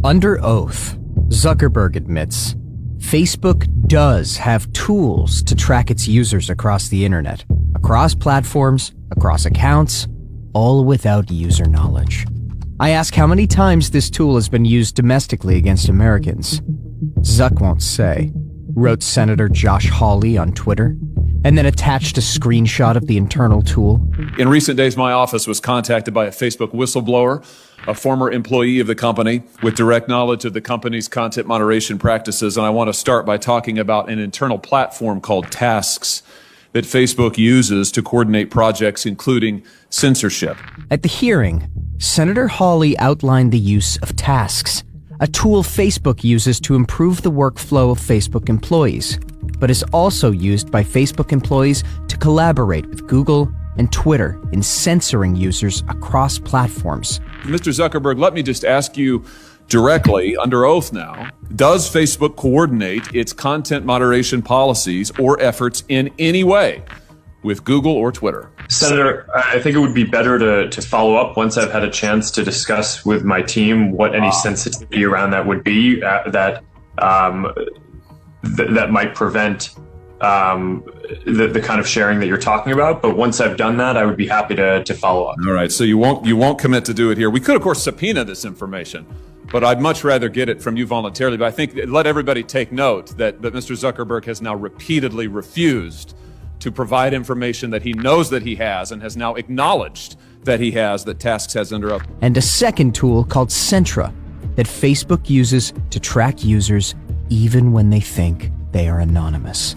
Under oath, Zuckerberg admits Facebook does have tools to track its users across the internet, across platforms, across accounts, all without user knowledge. I ask how many times this tool has been used domestically against Americans. Zuck won't say, wrote Senator Josh Hawley on Twitter, and then attached a screenshot of the internal tool. In recent days, my office was contacted by a Facebook whistleblower, a former employee of the company with direct knowledge of the company's content moderation practices. And I want to start by talking about an internal platform called Tasks that Facebook uses to coordinate projects, including censorship. At the hearing, Senator Hawley outlined the use of Tasks, a tool Facebook uses to improve the workflow of Facebook employees, but is also used by Facebook employees to collaborate with Google and Twitter in censoring users across platforms. Mr. Zuckerberg, let me just ask you directly, under oath now, does Facebook coordinate its content moderation policies or efforts in any way with Google or Twitter? Senator, I think it would be better to follow up once I've had a chance to discuss with my team what any sensitivity around that would be that might prevent the kind of sharing that you're talking about. But once I've done that, I would be happy to follow up. All right. So you won't commit to do it here. We could, of course, subpoena this information, but I'd much rather get it from you voluntarily. But I think let everybody take note that Mr. Zuckerberg has now repeatedly refused to provide information that he knows that he has and has now acknowledged that he has, that Tasks has under oath. And a second tool called Centra that Facebook uses to track users even when they think they are anonymous.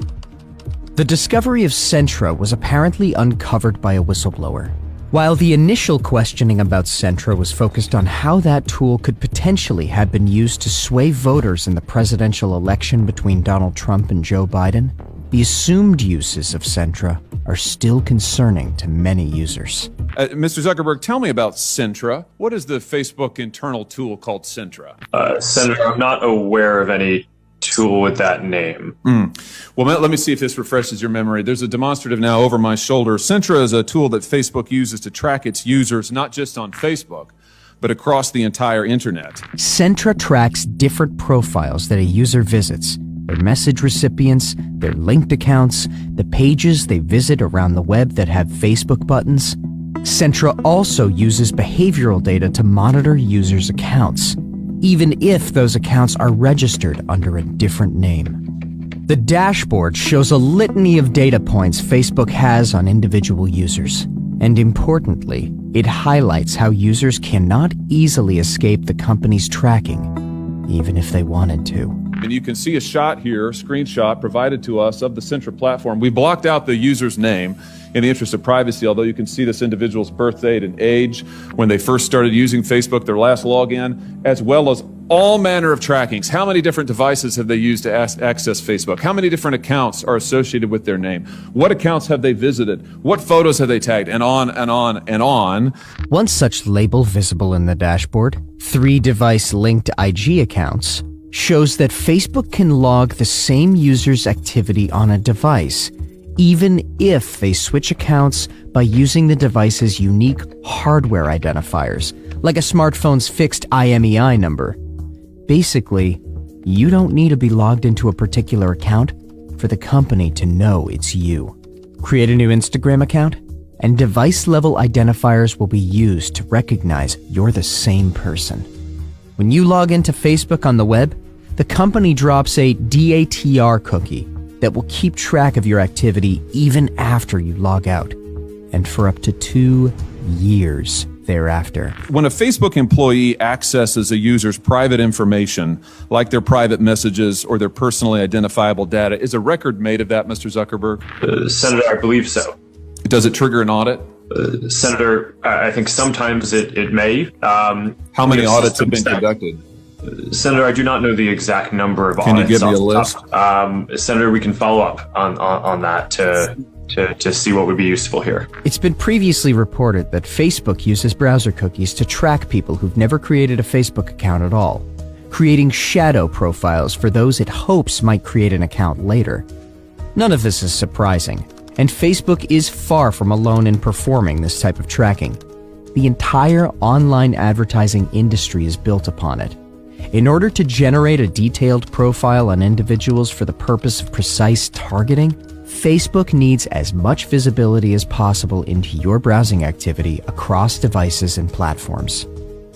The discovery of Centra was apparently uncovered by a whistleblower. While the initial questioning about Centra was focused on how that tool could potentially have been used to sway voters in the presidential election between Donald Trump and Joe Biden, the assumed uses of Centra are still concerning to many users. Mr. Zuckerberg, tell me about Centra. What is the Facebook internal tool called Centra? Senator, I'm not aware of any tool with that name. Well, let me see if this refreshes your memory. There's a demonstrative now over my shoulder. Centra is a tool that Facebook uses to track its users, not just on Facebook, but across the entire internet. Centra tracks different profiles that a user visits, their message recipients, their linked accounts, the pages they visit around the web that have Facebook buttons. Centra also uses behavioral data to monitor users' accounts, even if those accounts are registered under a different name. The dashboard shows a litany of data points Facebook has on individual users. And importantly, it highlights how users cannot easily escape the company's tracking, even if they wanted to. And you can see a shot here, screenshot provided to us of the Centra platform. We blocked out the user's name in the interest of privacy, although you can see this individual's birth date and age, when they first started using Facebook, their last login, as well as all manner of trackings. How many different devices have they used to access Facebook? How many different accounts are associated with their name? What accounts have they visited? What photos have they tagged? And on and on and on. One such label visible in the dashboard, 3 device linked IG accounts, shows that Facebook can log the same user's activity on a device, even if they switch accounts by using the device's unique hardware identifiers, like a smartphone's fixed IMEI number. Basically, you don't need to be logged into a particular account for the company to know it's you. Create a new Instagram account, and device-level identifiers will be used to recognize you're the same person. When you log into Facebook on the web, the company drops a DATR cookie that will keep track of your activity even after you log out, and for up to 2 years thereafter. When a Facebook employee accesses a user's private information, like their private messages or their personally identifiable data, is a record made of that, Mr. Zuckerberg? Senator, I believe so. Does it trigger an audit? Senator, I think sometimes it may. How many audits have been conducted? Senator, I do not know the exact number of Can audits. you give me a list? Senator, we can follow up on that to see what would be useful here. It's been previously reported that Facebook uses browser cookies to track people who've never created a Facebook account at all, creating shadow profiles for those it hopes might create an account later. None of this is surprising, and Facebook is far from alone in performing this type of tracking. The entire online advertising industry is built upon it. In order to generate a detailed profile on individuals for the purpose of precise targeting, Facebook needs as much visibility as possible into your browsing activity across devices and platforms.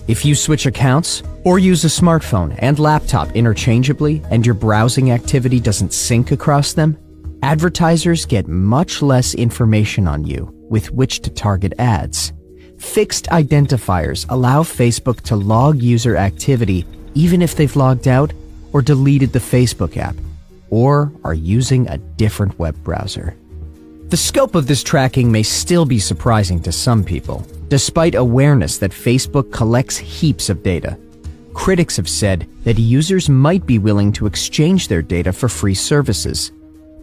If you switch accounts or use a smartphone and laptop interchangeably and your browsing activity doesn't sync across them, advertisers get much less information on you with which to target ads. Fixed identifiers allow Facebook to log user activity even if they've logged out or deleted the Facebook app, or are using a different web browser. The scope of this tracking may still be surprising to some people, despite awareness that Facebook collects heaps of data. Critics have said that users might be willing to exchange their data for free services.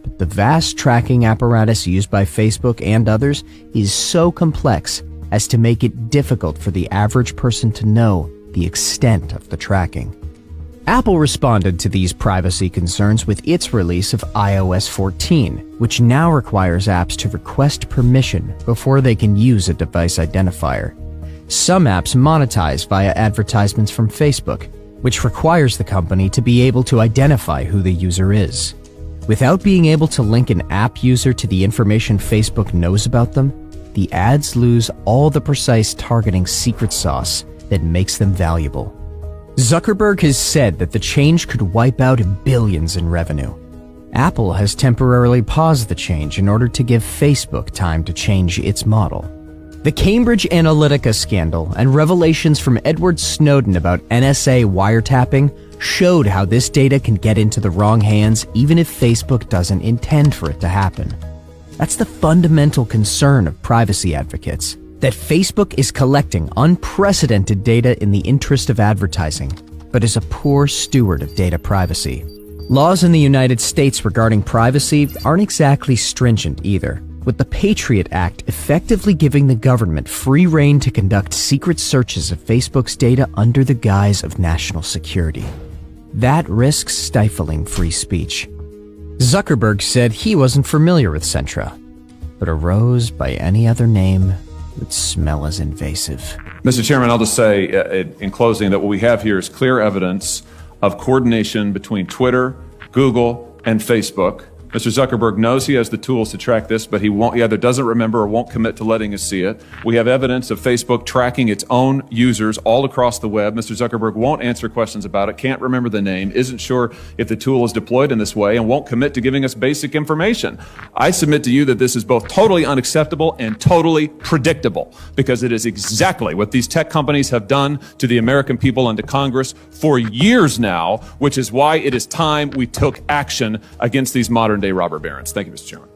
But the vast tracking apparatus used by Facebook and others is so complex as to make it difficult for the average person to know the extent of the tracking. Apple responded to these privacy concerns with its release of iOS 14, which now requires apps to request permission before they can use a device identifier. Some apps monetize via advertisements from Facebook, which requires the company to be able to identify who the user is. Without being able to link an app user to the information Facebook knows about them, the ads lose all the precise targeting secret sauce that makes them valuable. Zuckerberg has said that the change could wipe out billions in revenue. Apple has temporarily paused the change in order to give Facebook time to change its model. The Cambridge Analytica scandal and revelations from Edward Snowden about NSA wiretapping showed how this data can get into the wrong hands even if Facebook doesn't intend for it to happen. That's the fundamental concern of privacy advocates, that Facebook is collecting unprecedented data in the interest of advertising, but is a poor steward of data privacy. Laws in the United States regarding privacy aren't exactly stringent either, with the Patriot Act effectively giving the government free rein to conduct secret searches of Facebook's data under the guise of national security. That risks stifling free speech. Zuckerberg said he wasn't familiar with Centra, but a rose by any other name would smell as invasive. Mr. Chairman, I'll just say in closing that what we have here is clear evidence of coordination between Twitter, Google, and Facebook. Mr. Zuckerberg knows he has the tools to track this, but he either doesn't remember or won't commit to letting us see it. We have evidence of Facebook tracking its own users all across the web. Mr. Zuckerberg won't answer questions about it, can't remember the name, isn't sure if the tool is deployed in this way, and won't commit to giving us basic information. I submit to you that this is both totally unacceptable and totally predictable, because it is exactly what these tech companies have done to the American people and to Congress for years now, which is why it is time we took action against these modern-day robber barons. Thank you, Mr. Chairman.